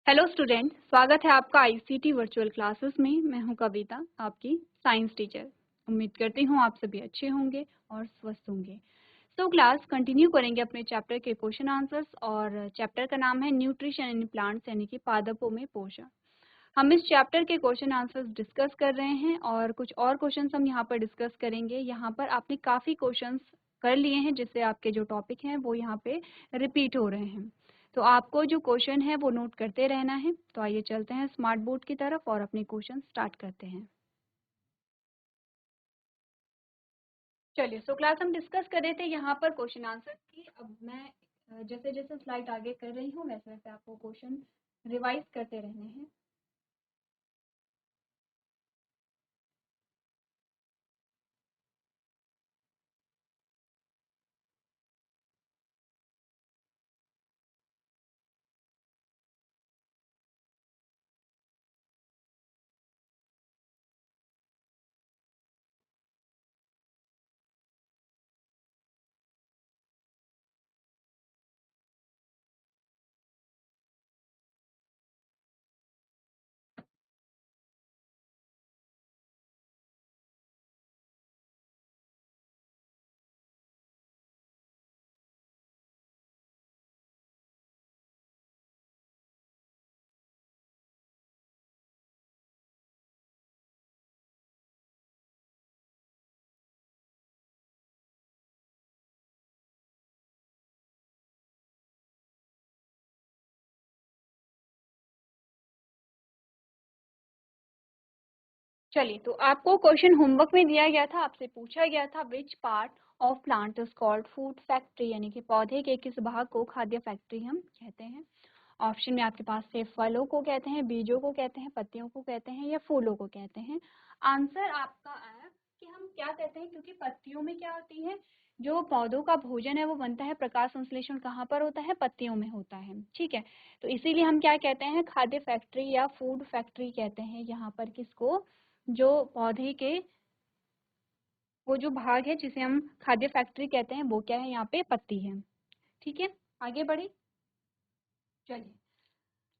Hello student, स्वागत है आपका आईसीटी वर्चुअल क्लासेस में। मैं हूं कविता, आपकी साइंस टीचर। उम्मीद करती हूं आप सभी अच्छे होंगे और स्वस्थ होंगे। क्लास कंटिन्यू करेंगे अपने चैप्टर के क्वेश्चन आंसर्स, और चैप्टर का नाम है न्यूट्रिशन इन प्लांट्स यानी कि पादपों में पोषण। हम इस चैप्टर के क्वेश्चन आंसर्स डिस्कस कर रहे हैं और कुछ और क्वेश्चंस हम यहाँ पर डिस्कस करेंगे। यहाँ पर आपने काफ़ी क्वेश्चंस कर लिए हैं, जिससे आपके जो टॉपिक हैं वो यहाँ पे रिपीट हो रहे हैं। तो आपको जो क्वेश्चन है वो नोट करते रहना है। तो आइए चलते हैं स्मार्ट बोर्ड की तरफ और अपने क्वेश्चन स्टार्ट करते हैं। चलिए, क्लास हम डिस्कस कर रहे थे यहाँ पर क्वेश्चन आंसर की। अब मैं जैसे जैसे स्लाइड आगे कर रही हूँ वैसे वैसे आपको क्वेश्चन रिवाइज करते रहने हैं। चलिए, तो आपको क्वेश्चन होमवर्क में दिया गया था, आपसे पूछा गया था which part of plant is called food factory, यानी कि पौधे के किस भाग को खाद्य फैक्ट्री हम कहते हैं। ऑप्शन में आपके पास से फलों को कहते हैं, बीजों को कहते हैं, पत्तियों को कहते हैं या फूलों को कहते हैं। आंसर आपका आया कि हम क्या कहते हैं, क्योंकि पत्तियों में क्या होती है, जो पौधों का भोजन है वो बनता है, प्रकाश संश्लेषण कहाँ पर होता है, पत्तियों में होता है। ठीक है, तो इसीलिए हम क्या कहते हैं, खाद्य फैक्ट्री या फूड फैक्ट्री कहते हैं यहाँ पर किसको, जो पौधे के वो जो भाग है जिसे हम खाद्य फैक्ट्री कहते हैं वो क्या है, यहाँ पे पत्ती है। ठीक है, आगे बढ़े। चलिए,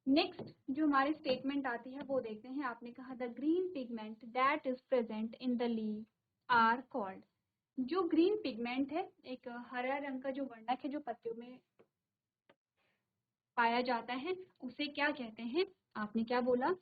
नेक्स्ट जो हमारी स्टेटमेंट आती है वो देखते हैं। आपने कहा the green pigment that is present in the leave are called. जो ग्रीन पिगमेंट है, एक हरा रंग का जो वर्णक है जो पत्तियों में पाया जाता है, उसे क्या कहते हैं। आपने क्या बोला,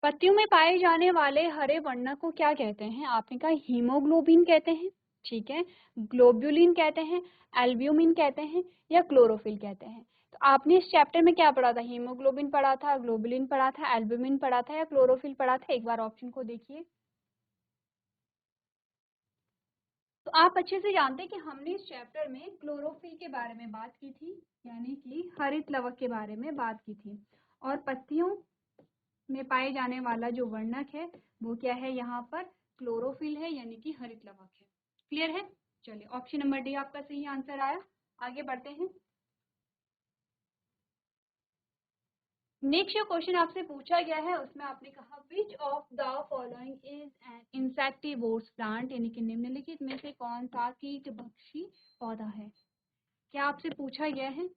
पत्तियों में पाए जाने वाले हरे वर्णक को क्या कहते हैं। आपने कहा हीमोग्लोबिन कहते हैं, ठीक है, ग्लोब्युलिन कहते हैं, एल्ब्यूमिन कहते हैं या क्लोरोफिल कहते हैं। तो आपने इस चैप्टर में क्या पढ़ा था, हीमोग्लोबिन पढ़ा था, ग्लोबुलिन पढ़ा था, एल्ब्यूमिन पढ़ा था या क्लोरोफिल पढ़ा था। एक बार ऑप्शन को देखिए। तो आप अच्छे से जानते हैं कि हमने इस चैप्टर में क्लोरोफिल के बारे में बात की थी, यानी कि हरित लवक के बारे में बात की थी। और पत्तियों में पाए जाने वाला जो वर्णक है वो क्या है, यहाँ पर क्लोरोफिल है, यानी कि हरित लवक है। क्लियर है। चलिए, ऑप्शन नंबर डी आपका सही आंसर आया। आगे बढ़ते हैं। नेक्स्ट जो क्वेश्चन आपसे पूछा गया है उसमें आपने कहा which of the following is an insectivorous plant, यानी कि निम्नलिखित में से कौन सा कीटभक्षी पौधा है। क्या आपसे पूछा गया है।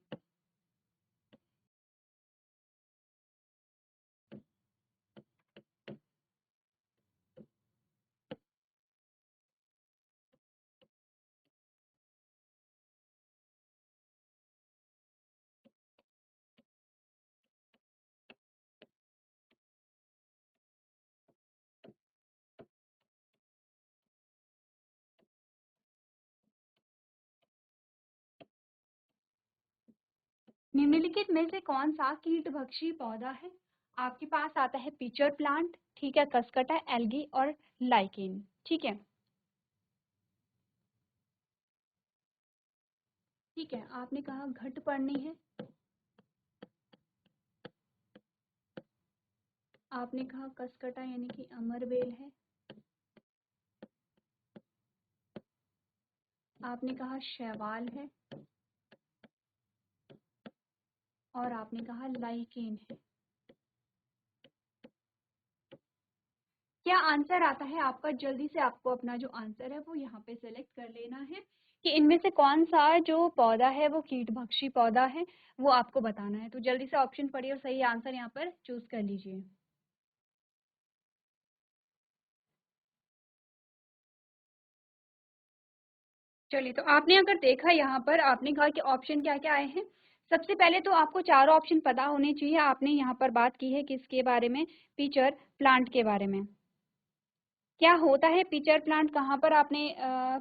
निम्नलिखित में से कौन सा कीटभक्षी पौधा है। आपके पास आता है पिचर प्लांट, ठीक है, कसकटा, एल्गी और लाइकेन। ठीक है, ठीक है, आपने कहा घट पड़नी है, आपने कहा कसकटा यानी कि अमरबेल है, आपने कहा शैवाल है, और आपने कहा लाइकेन है। क्या आंसर आता है आपका? जल्दी से आपको अपना जो आंसर है वो यहाँ पे सेलेक्ट कर लेना है कि इनमें से कौन सा जो पौधा है वो कीटभक्षी पौधा है, वो आपको बताना है। तो जल्दी से ऑप्शन पढ़िए और सही आंसर यहाँ पर चूज कर लीजिए। चलिए, तो आपने अगर देखा यहाँ पर, आपने कहा कि ऑप्शन क्या क्या आए हैं। सबसे पहले तो आपको चारों ऑप्शन पता होने चाहिए। आपने यहाँ पर बात की है किसके बारे में? पिचर प्लांट के बारे में। क्या होता है पिचर प्लांट? कहाँ पर आपने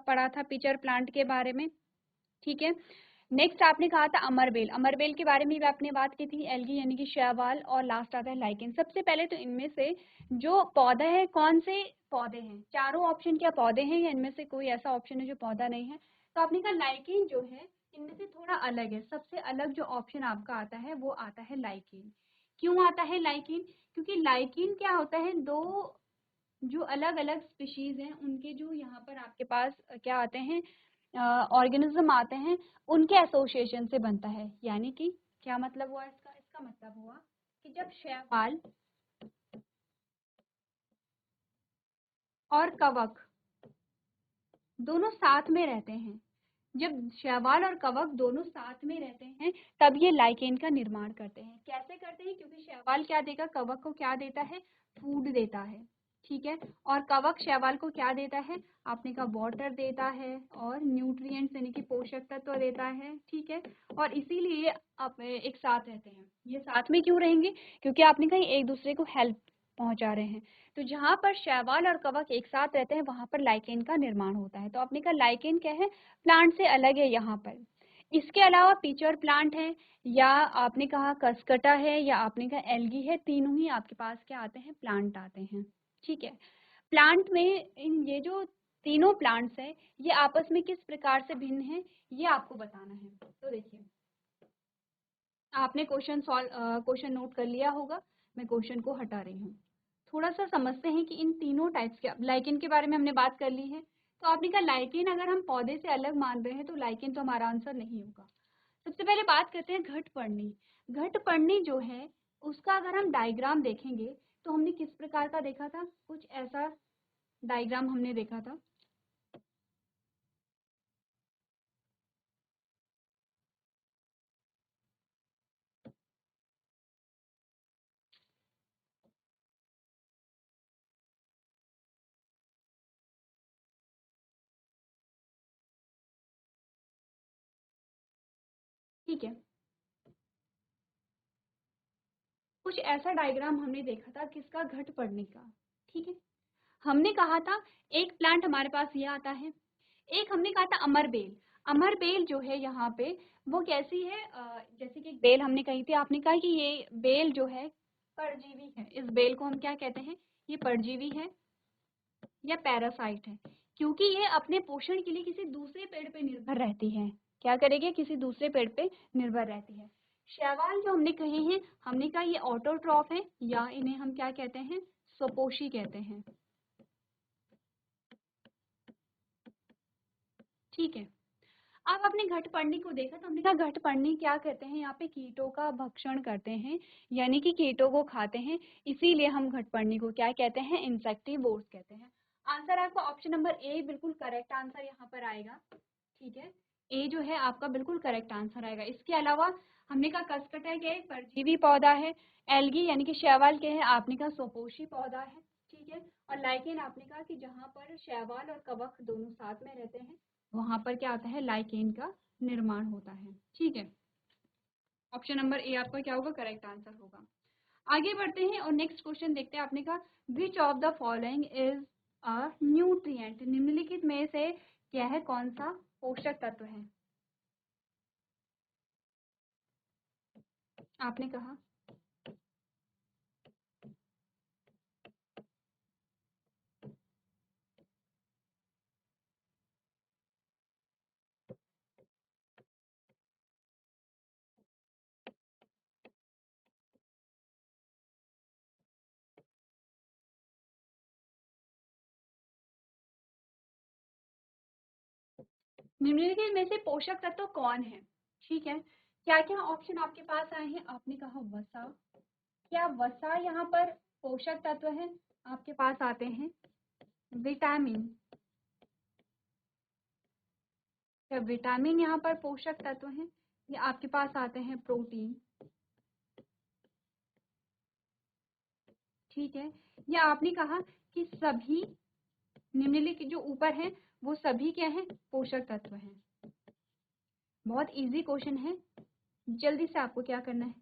पढ़ा था पिचर प्लांट के बारे में? ठीक है। नेक्स्ट आपने कहा था अमरबेल। अमरबेल के बारे में भी आपने बात की थी, एल्गी यानी कि शैवाल, और लास्ट आता है लाइकेन। सबसे पहले तो इनमें से जो पौधा है, कौन से पौधे हैं? चारों ऑप्शन क्या पौधे हैं या इनमें से कोई ऐसा ऑप्शन है जो पौधा नहीं है? तो आपने कहा लाइकेन जो है इनमें से थोड़ा अलग है। सबसे अलग जो ऑप्शन आपका आता है वो आता है लाइकेन। क्यों आता है लाइकेन? क्योंकि लाइकेन क्या होता है, दो जो अलग अलग स्पीशीज हैं उनके जो यहाँ पर आपके पास क्या आते हैं, ऑर्गेनिज्म आते हैं, उनके एसोसिएशन से बनता है। यानी कि क्या मतलब हुआ इसका? इसका मतलब हुआ कि जब शैवाल और कवक दोनों साथ में रहते हैं, जब शैवाल और कवक दोनों साथ में रहते हैं तब ये लाइकेन का निर्माण करते हैं। कैसे करते हैं? क्योंकि शैवाल क्या देगा, कवक को क्या देता है? फूड देता है। ठीक है। और कवक शैवाल को क्या देता है? आपने कहा वाटर देता है और न्यूट्रिएंट्स यानी कि पोषक तत्व देता है। ठीक है। और इसीलिए आप एक साथ रहते हैं। ये साथ में क्यों रहेंगे? क्योंकि आपने कहा एक दूसरे को हेल्प पहुंचा रहे हैं। तो जहां पर शैवाल और कवक एक साथ रहते हैं वहां पर लाइकेन का निर्माण होता है। तो आपने कहा लाइकेन क्या है? प्लांट से अलग है यहाँ पर। इसके अलावा पिचर प्लांट है, या आपने कहा कसकटा है, या आपने कहा एल्गी है, तीनों ही आपके पास क्या आते हैं? प्लांट आते हैं। ठीक है। प्लांट में इन ये जो तीनों प्लांट्स हैं ये आपस में किस प्रकार से भिन्न है, ये आपको बताना है। तो देखिए, आपने क्वेश्चन नोट कर लिया होगा। मैं क्वेश्चन को हटा रही हूँ। थोड़ा सा समझते हैं कि इन तीनों टाइप्स के, लाइकेन के बारे में हमने बात कर ली है। तो आपने कहा लाइकेन अगर हम पौधे से अलग मान रहे हैं तो लाइकेन तो हमारा आंसर नहीं होगा। सबसे पहले बात करते हैं घट पड़नी। घट पड़नी जो है उसका अगर हम डायग्राम देखेंगे तो हमने किस प्रकार का देखा था? कुछ ऐसा डायग्राम हमने देखा था। ठीक है। कुछ ऐसा डायग्राम हमने देखा था किसका? घट पड़ने का। ठीक है। हमने कहा था एक प्लांट हमारे पास ये आता है, एक हमने कहा था अमरबेल। अमरबेल जो है यहाँ पे वो कैसी है? जैसे कि एक बेल हमने कही थी, आपने कहा कि ये बेल जो है परजीवी है। इस बेल को हम क्या कहते हैं? ये परजीवी है या पैरासाइट है, क्योंकि ये अपने पोषण के लिए किसी दूसरे पेड़ पे निर्भर रहती है। क्या करेगी? किसी दूसरे पेड़ पे निर्भर रहती है। शैवाल जो हमने कहे हैं, हमने कहा ये ऑटोट्रॉफ है, या इन्हें हम क्या कहते हैं? स्वपोषी कहते हैं। ठीक है। अब आपने घट पढ़नी को देखा तो हमने कहा घट पढ़नी क्या कहते हैं? यहाँ पे कीटों का भक्षण करते हैं, यानी कि कीटों को खाते हैं। इसीलिए हम घट पढ़नी को क्या कहते हैं? इंसेक्टिवोर्स कहते हैं। आंसर आपका ऑप्शन नंबर ए बिल्कुल करेक्ट आंसर यहाँ पर आएगा। ठीक है। ए जो है आपका बिल्कुल करेक्ट आंसर आएगा। इसके अलावा हमने कहा कसकटा के एक परजीवी पौधा है, एल्गी यानी कि शैवाल के है आपने कहा स्वपोषी पौधा है। ठीक है। और लाइकेन आपने कहा कि जहाँ पर शैवाल और कवक दोनों साथ में रहते हैं वहां पर क्या आता है? लाइकेन का निर्माण होता है। ठीक है। ऑप्शन नंबर ए आपका क्या होगा? करेक्ट आंसर होगा। आगे बढ़ते हैं और नेक्स्ट क्वेश्चन देखते हैं। आपने कहा which of the following is a nutrient? निम्नलिखित में से क्या है? कौन सा पोषक तत्व है? आपने कहा निम्नलिखित में से पोषक तत्व कौन है? ठीक है, क्या क्या ऑप्शन आपके पास आए हैं? आपने कहा वसा, क्या वसा यहाँ पर पोषक तत्व है? आपके पास आते हैं विटामिन, क्या विटामिन यहाँ पर पोषक तत्व है? या आपके पास आते हैं प्रोटीन, ठीक है, या आपने कहा कि सभी निम्नलिखित जो ऊपर हैं वो सभी क्या हैं? पोषक तत्व हैं। बहुत इजी क्वेश्चन है, जल्दी से आपको क्या करना है?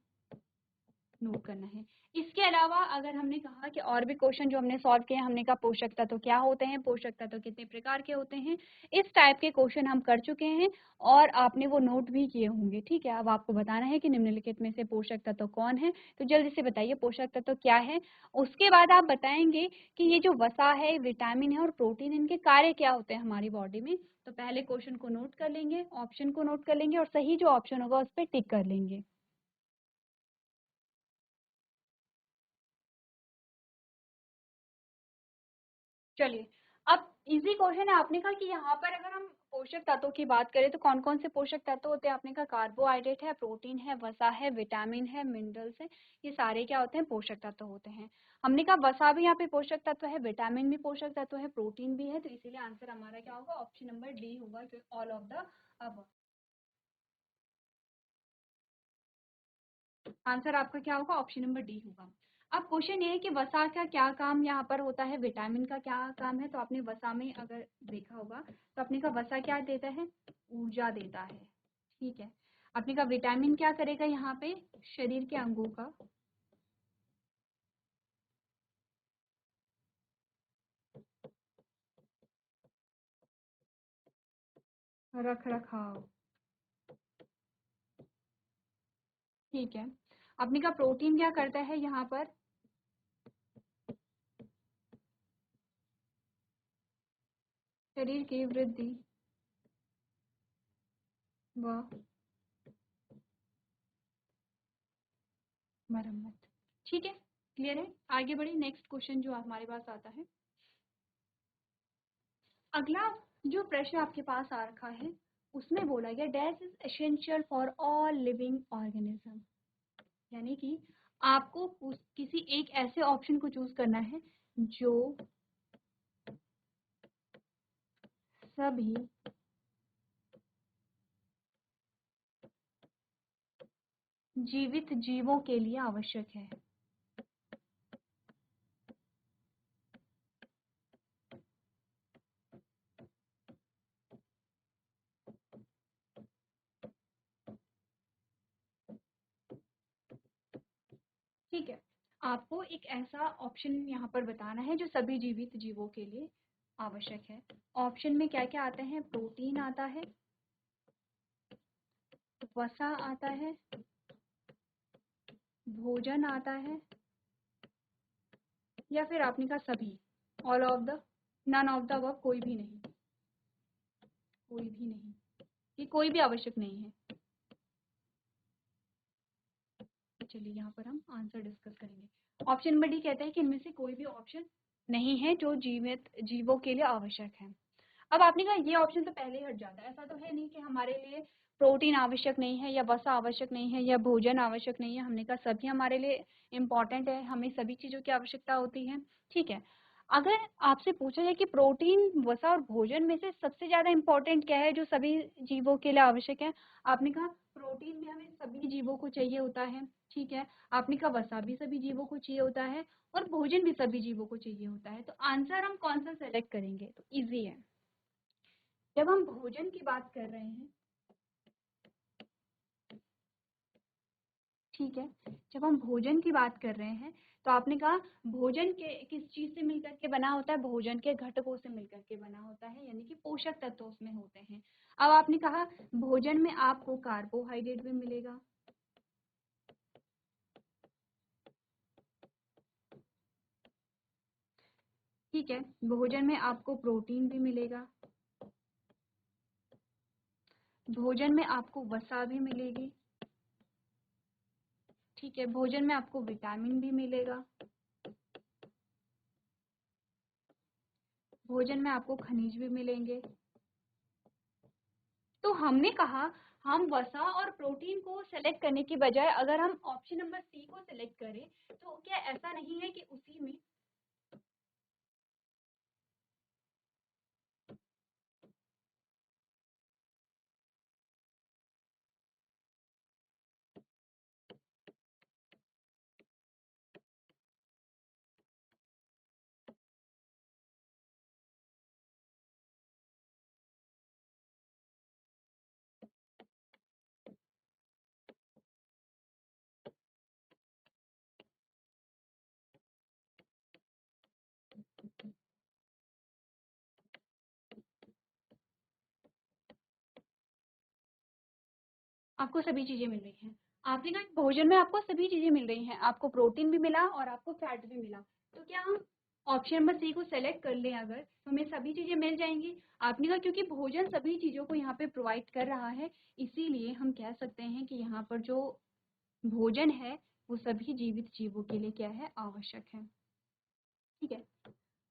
नोट करना है। इसके अलावा अगर हमने कहा कि और भी क्वेश्चन जो हमने सॉल्व किए, हमने कहा पोषक तत्व क्या होते हैं, पोषक तत्व कितने प्रकार के होते हैं, इस टाइप के क्वेश्चन हम कर चुके हैं और आपने वो नोट भी किए होंगे। ठीक है, अब आपको बताना है कि निम्नलिखित में से पोषक तत्व कौन है, तो जल्दी से बताइए पोषक तत्व क्या है। उसके बाद आप बताएंगे कि ये जो वसा है, विटामिन है और प्रोटीन, इनके कार्य क्या होते हैं हमारी बॉडी में। तो पहले क्वेश्चन को नोट कर लेंगे, ऑप्शन को नोट कर लेंगे और सही जो ऑप्शन होगा उस पर टिक कर लेंगे। चलिए, अब इजी क्वेश्चन है। आपने कहा कि यहाँ पर अगर हम पोषक तत्वों की बात करें तो कौन कौन से पोषक तत्व होते हैं? आपने कहा कार्बोहाइड्रेट है, प्रोटीन है, वसा है, विटामिन है, मिनरल्स है, ये सारे क्या होते हैं? पोषक तत्व होते हैं। हमने कहा वसा भी यहाँ पे पोषक तत्व है, विटामिन भी पोषक तत्व है, प्रोटीन भी है, तो इसीलिए आंसर हमारा क्या होगा? ऑप्शन नंबर डी होगा, ऑल ऑफ द अब। आंसर आपका क्या होगा? ऑप्शन नंबर डी होगा। अब क्वेश्चन ये है कि वसा का क्या काम यहाँ पर होता है, विटामिन का क्या काम है? तो आपने वसा में अगर देखा होगा तो आपने कहा वसा क्या देता है? ऊर्जा देता है। ठीक है, आपने कहा विटामिन क्या करेगा यहाँ पे? शरीर के अंगों का रख रखाव। ठीक है, आपने कहा प्रोटीन क्या करता है यहाँ पर? शरीर की वृद्धि व मरम्मत। ठीक है, क्लियर है? आगे बढ़े, नेक्स्ट क्वेश्चन जो हमारे पास आता है। अगला जो प्रश्न आपके पास आ रखा है उसमें बोला गया dash is essential for all living organism, यानी कि आपको किसी एक ऐसे ऑप्शन को चूज करना है जो सभी जीवित जीवों के लिए आवश्यक है। ठीक है, आपको एक ऐसा ऑप्शन यहाँ पर बताना है जो सभी जीवित जीवों के लिए आवश्यक है। ऑप्शन में क्या क्या आते हैं? प्रोटीन आता है, वसा आता है, भोजन आता है, या फिर आपने कहा सभी, all of the, none of the above, कोई भी नहीं, कोई भी नहीं, ये कोई भी आवश्यक नहीं है। चलिए यहाँ पर हम आंसर डिस्कस करेंगे। ऑप्शन नंबर डी कहता है कि इनमें से कोई भी ऑप्शन नहीं है जो जीवित जीवों के लिए आवश्यक है। अब आपने कहा ये ऑप्शन तो पहले ही हट जाता है, ऐसा तो है नहीं कि हमारे लिए प्रोटीन आवश्यक नहीं है या वसा आवश्यक नहीं है या भोजन आवश्यक नहीं है। हमने कहा सभी हमारे लिए इम्पॉर्टेंट है, हमें सभी चीज़ों की आवश्यकता होती है। ठीक है, अगर आपसे पूछा जाए कि प्रोटीन, वसा और भोजन में से सबसे ज़्यादा इम्पोर्टेंट क्या है जो सभी जीवों के लिए आवश्यक है? आपने कहा प्रोटीन भी हमें सभी जीवों को चाहिए होता है। ठीक है, आपने कहा वसा भी सभी जीवों को चाहिए होता है और भोजन भी सभी जीवों को चाहिए होता है। तो आंसर हम कौन सा सेलेक्ट करेंगे? तो इजी है, जब हम भोजन की बात कर रहे हैं, ठीक है, जब हम भोजन की बात कर रहे हैं तो आपने कहा भोजन के किस चीज से मिलकर के बना होता है? भोजन के घटकों से मिलकर के बना होता है, यानी कि पोषक तत्व उसमें होते हैं। अब आपने कहा भोजन में आपको कार्बोहाइड्रेट भी मिलेगा, ठीक है, भोजन में आपको प्रोटीन भी मिलेगा, भोजन में आपको वसा भी मिलेगी, ठीक है, भोजन में आपको विटामिन भी मिलेगा, भोजन में आपको खनिज भी मिलेंगे, तो हमने कहा हम वसा और प्रोटीन को सेलेक्ट करने की बजाय अगर हम ऑप्शन नंबर सी को सेलेक्ट करें तो क्या ऐसा नहीं है कि उसी में आपको सभी चीजें मिल रही हैं? आपने कहा भोजन में आपको सभी चीजें मिल रही हैं, आपको प्रोटीन भी मिला और आपको फैट भी मिला, तो क्या हम ऑप्शन नंबर सी को सेलेक्ट कर लें अगर, तो हमें सभी चीजें मिल जाएंगी? आपने कहा क्योंकि भोजन सभी चीजों को यहाँ पे प्रोवाइड कर रहा है, इसीलिए हम कह सकते हैं कि यहाँ पर जो भोजन है वो सभी जीवित जीवों के लिए क्या है, आवश्यक है। ठीक है,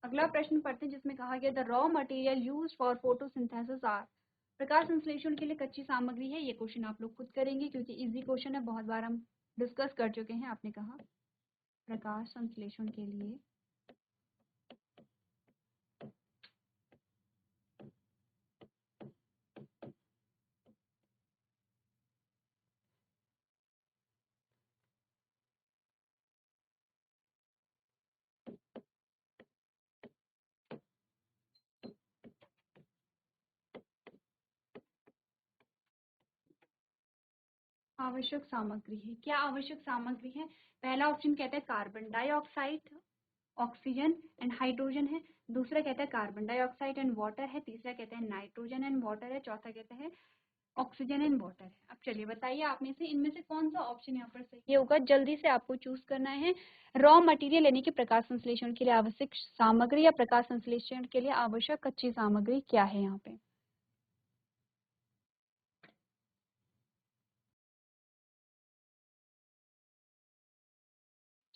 अगला प्रश्न पढ़ते हैं जिसमें कहा गया the raw material used for photosynthesis are, प्रकाश संश्लेषण के लिए कच्ची सामग्री है। ये क्वेश्चन आप लोग खुद करेंगे क्योंकि इजी क्वेश्चन है, बहुत बार हम डिस्कस कर चुके हैं। आपने कहा प्रकाश संश्लेषण के लिए आवश्यक सामग्री है। क्या आवश्यक सामग्री है? पहला ऑप्शन कहता है carbon dioxide, oxygen and hydrogen है। दूसरा कहता है कार्बन डाइऑक्साइड एंड वाटर है। तीसरा कहता है नाइट्रोजन एंड वाटर है। चौथा कहता है ऑक्सीजन एंड वाटर है। अब चलिए बताइए आप में से इनमें से कौन सा ऑप्शन यहाँ पर सही होगा, जल्दी से आपको चूज करना है। रॉ मटेरियल यानी कि प्रकाश संश्लेषण के लिए आवश्यक सामग्री या प्रकाश संश्लेषण के लिए आवश्यक कच्ची सामग्री क्या है यहाँ पे?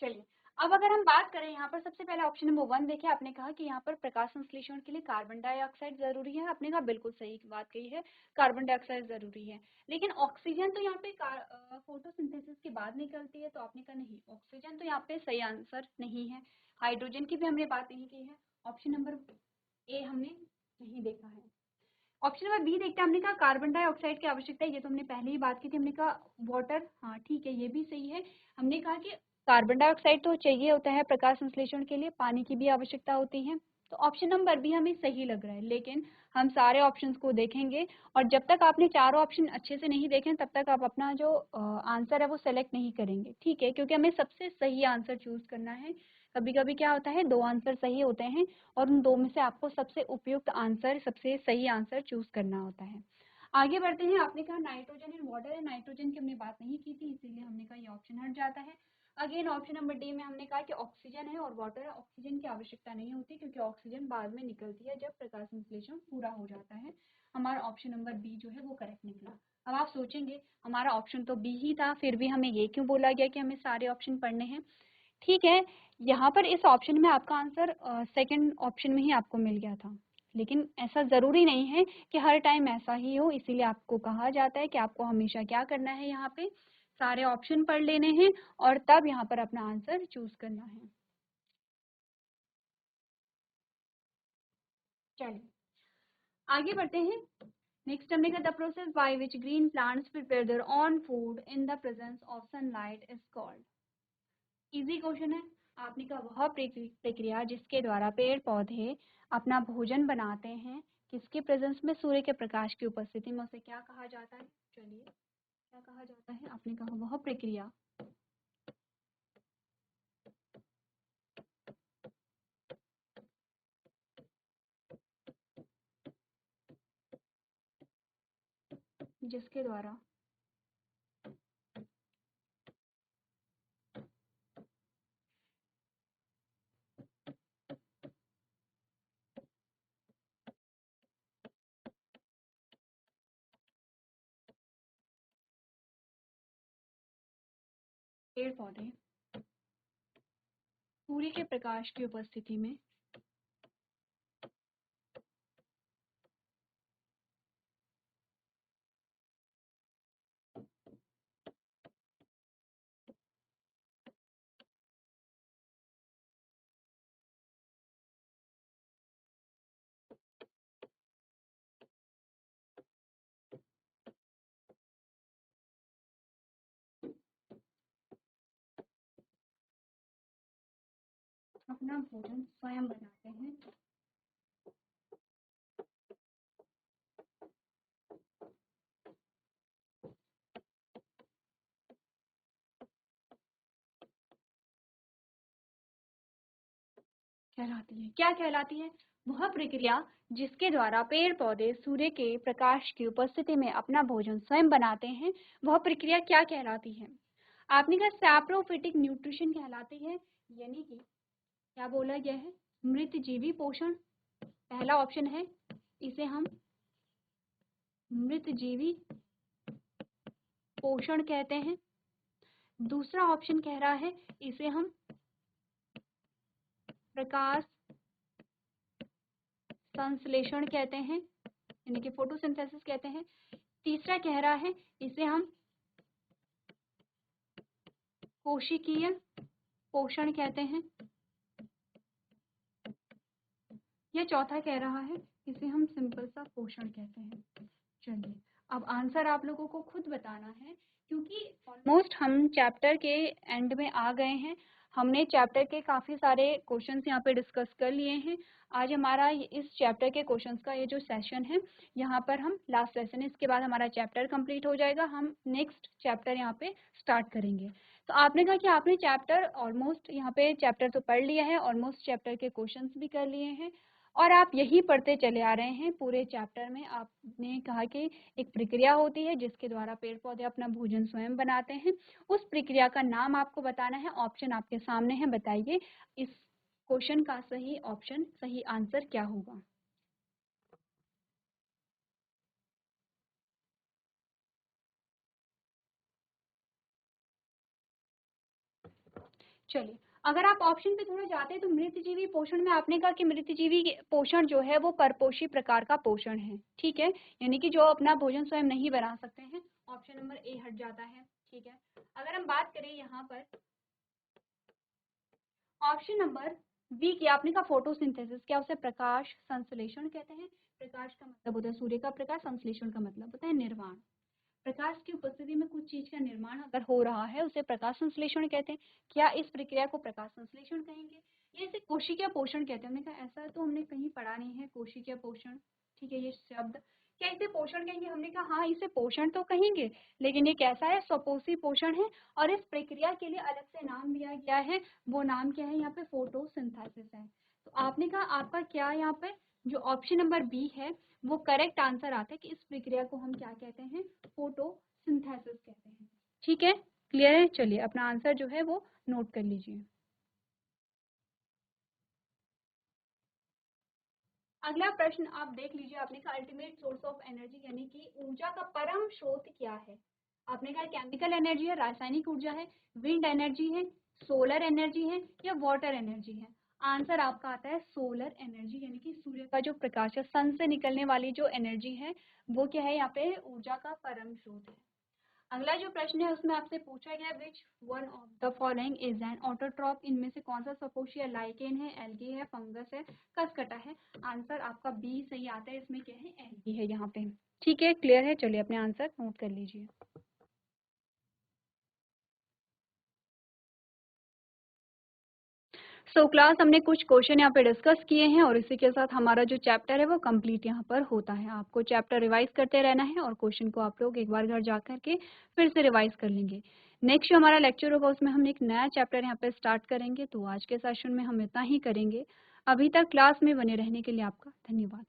चलिए, अब अगर हम बात करें यहाँ पर सबसे पहले ऑप्शन नंबर वन देखिए, आपने कहा कि यहाँ पर प्रकाश संश्लेषण के लिए कार्बन डाइऑक्साइड जरूरी है। आपने कहा बिल्कुल सही बात कही है, कार्बन डाइऑक्साइड जरूरी है। लेकिन ऑक्सीजन तो यहाँ पे फोटोसिंथेसिस के बाद निकलती है, तो आपने कहा नहीं, ऑक्सीजन तो यहाँ पे सही आंसर नहीं है। हाइड्रोजन की भी हमने बात नहीं की है। ऑप्शन नंबर ए हमने नहीं देखा है। ऑप्शन नंबर बी देखते हैं, हमने कहा कार्बन डाइऑक्साइड की आवश्यकता है, ये तो हमने पहले ही बात की थी। हमने कहा वाटर, हाँ ठीक है, ये भी सही है। हमने कहा कि कार्बन डाइऑक्साइड तो चाहिए होता है प्रकाश संश्लेषण के लिए, पानी की भी आवश्यकता होती है। तो ऑप्शन नंबर बी हमें सही लग रहा है, लेकिन हम सारे ऑप्शंस को देखेंगे और जब तक आपने चारों ऑप्शन अच्छे से नहीं देखे तब तक आप अपना जो आंसर है वो सेलेक्ट नहीं करेंगे। ठीक है, क्योंकि हमें सबसे सही आंसर चूज करना है। कभी कभी क्या होता है, दो आंसर सही होते हैं और उन दो में से आपको सबसे उपयुक्त आंसर, सबसे सही आंसर चूज करना होता है। आगे बढ़ते हैं। आपने कहा नाइट्रोजन एंड वाटर है, नाइट्रोजन की हमने बात नहीं की थी, इसीलिए हमने कहा ये ऑप्शन हट जाता है। अगेन ऑप्शन नंबर डी में हमने कहा कि ऑक्सीजन है और वाटर है, ऑक्सीजन की आवश्यकता नहीं होती क्योंकि ऑक्सीजन बाद में निकलती है जब प्रकाश संश्लेषण पूरा हो जाता है। हमारा ऑप्शन नंबर बी जो है वो करेक्ट निकला। अब आप सोचेंगे हमारा ऑप्शन तो बी ही था, फिर भी हमें ये क्यों बोला गया कि हमें सारे ऑप्शन पढ़ने हैं? ठीक है, यहाँ पर इस ऑप्शन में आपका आंसर सेकंड ऑप्शन में ही आपको मिल गया था, लेकिन ऐसा ज़रूरी नहीं है कि हर टाइम ऐसा ही हो। इसीलिए आपको कहा जाता है कि आपको हमेशा क्या करना है, यहाँ पे सारे ऑप्शन पढ़ लेने हैं और तब यहाँ पर अपना आंसर चूज करना है। चलिए आगे बढ़ते हैं। नेक्स्ट हमने कहा the process by which green plants prepare their own food in the presence of sunlight is called. Easy question है। आपने कहा वह प्रक्रिया जिसके द्वारा पेड़ पौधे अपना भोजन बनाते हैं, किसके प्रेजेंस में, सूर्य के प्रकाश की उपस्थिति में, उसे क्या कहा जाता है? चलिए क्या कहा जाता है? आपने कहा वह प्रक्रिया जिसके द्वारा पेड़ पौधे सूर्य के प्रकाश की उपस्थिति में अपना भोजन स्वयं बनाते हैं। कहलाती है, क्या कहलाती है? वह प्रक्रिया जिसके द्वारा पेड़ पौधे सूर्य के प्रकाश की उपस्थिति में अपना भोजन स्वयं बनाते हैं, वह प्रक्रिया क्या कहलाती है? आपने कहा सैप्रोफिटिक न्यूट्रिशन कहलाती है, यानी कि क्या बोला गया है? मृत जीवी पोषण पहला ऑप्शन है, इसे हम मृत जीवी पोषण कहते हैं। दूसरा ऑप्शन कह रहा है इसे हम प्रकाश संश्लेषण कहते हैं, यानी कि फोटोसिंथेसिस कहते हैं। तीसरा कह रहा है इसे हम कोशिकीय पोषण कहते हैं, या चौथा कह रहा है इसे हम सिंपल सा पोषण कहते हैं। चलिए अब आंसर आप लोगों को खुद बताना है, क्योंकि ऑलमोस्ट हम चैप्टर के एंड में आ गए हैं। हमने चैप्टर के काफ़ी सारे क्वेश्चंस यहाँ पे डिस्कस कर लिए हैं। आज हमारा इस चैप्टर के क्वेश्चंस का ये जो सेशन है, यहाँ पर हम लास्ट सेशन है, इसके बाद हमारा चैप्टर कंप्लीट हो जाएगा। हम नेक्स्ट चैप्टर यहाँ पे स्टार्ट करेंगे। तो आपने कहा कि आपने चैप्टर ऑलमोस्ट यहाँ पे चैप्टर तो पढ़ लिया है, ऑलमोस्ट चैप्टर के क्वेश्चंस भी कर लिए हैं, और आप यही पढ़ते चले आ रहे हैं पूरे चैप्टर में। आपने कहा कि एक प्रक्रिया होती है जिसके द्वारा पेड़ पौधे अपना भोजन स्वयं बनाते हैं। उस प्रक्रिया का नाम आपको बताना है। ऑप्शन आपके सामने है, बताइए इस क्वेश्चन का सही ऑप्शन, सही आंसर क्या होगा? चलिए अगर आप ऑप्शन पे थोड़ा जाते हैं तो मृतजीवी पोषण में आपने कहा कि मृतजीवी पोषण जो है वो परपोषी प्रकार का पोषण है, ठीक है, यानी कि जो अपना भोजन स्वयं नहीं बना सकते हैं। ऑप्शन नंबर ए हट जाता है, ठीक है। अगर हम बात करें यहाँ पर ऑप्शन नंबर बी की, आपने कहा फोटोसिंथेसिस, क्या उसे प्रकाश संश्लेषण कहते हैं? प्रकाश का मतलब होता है सूर्य का प्रकाश, संश्लेषण का मतलब होता है निर्माण। प्रकाश की उपस्थिति में कुछ चीज का निर्माण अगर हो रहा है उसे प्रकाश संश्लेषण कहते हैं। क्या इस प्रक्रिया को प्रकाश संश्लेषण कहेंगे? ये इसे कोशिकीय पोषण कहते हैं। हमने कहा ऐसा तो हमने कहीं पढ़ा नहीं है कोशिकीय पोषण, ठीक है, ये शब्द। क्या इसे पोषण कहेंगे? हमने कहा हाँ इसे पोषण तो कहेंगे, लेकिन ये कैसा है? स्वपोषी पोषण है, और इस प्रक्रिया के लिए अलग से नाम दिया गया है। वो नाम क्या है? यहाँ पे फोटोसिंथेसिस है। तो आपने कहा आपका क्या यहाँ पे जो ऑप्शन नंबर बी है वो करेक्ट आंसर आता है कि इस प्रक्रिया को हम क्या कहते हैं? फोटोसिंथेसिस कहते हैं, ठीक है, क्लियर है? चलिए अपना आंसर जो है वो नोट कर लीजिए। अगला प्रश्न आप देख लीजिए। आपने कहा अल्टीमेट सोर्स ऑफ एनर्जी, यानी कि ऊर्जा का परम स्रोत क्या है? आपने कहा केमिकल एनर्जी है, रासायनिक ऊर्जा है, विंड एनर्जी है, सोलर एनर्जी है, या वाटर एनर्जी है? आंसर आपका आता है सोलर एनर्जी, यानी कि सूर्य का जो प्रकाश है, सन से निकलने वाली जो एनर्जी है वो क्या है? यहाँ पे ऊर्जा का परम स्रोत है। अगला जो प्रश्न है उसमें आपसे पूछा गया which one of the following is N autotroph, इनमें से कौन सा सपोषी है? लाइकेन है, एल्गी है, फंगस है, कसकटा है? आंसर आपका बी सही आता है। इसमें क्या है? एल्गी है यहाँ पे, ठीक है, क्लियर है? चलिए अपने आंसर नोट कर लीजिए। सो क्लास हमने कुछ क्वेश्चन यहाँ पे डिस्कस किए हैं, और इसी के साथ हमारा जो चैप्टर है वो कंप्लीट यहाँ पर होता है। आपको चैप्टर रिवाइज करते रहना है, और क्वेश्चन को आप लोग एक बार घर जा करके फिर से रिवाइज कर लेंगे। नेक्स्ट जो हमारा लेक्चर होगा उसमें हम एक नया चैप्टर यहाँ पे स्टार्ट करेंगे। तो आज के सेशन में हम इतना ही करेंगे। अभी तक क्लास में बने रहने के लिए आपका धन्यवाद।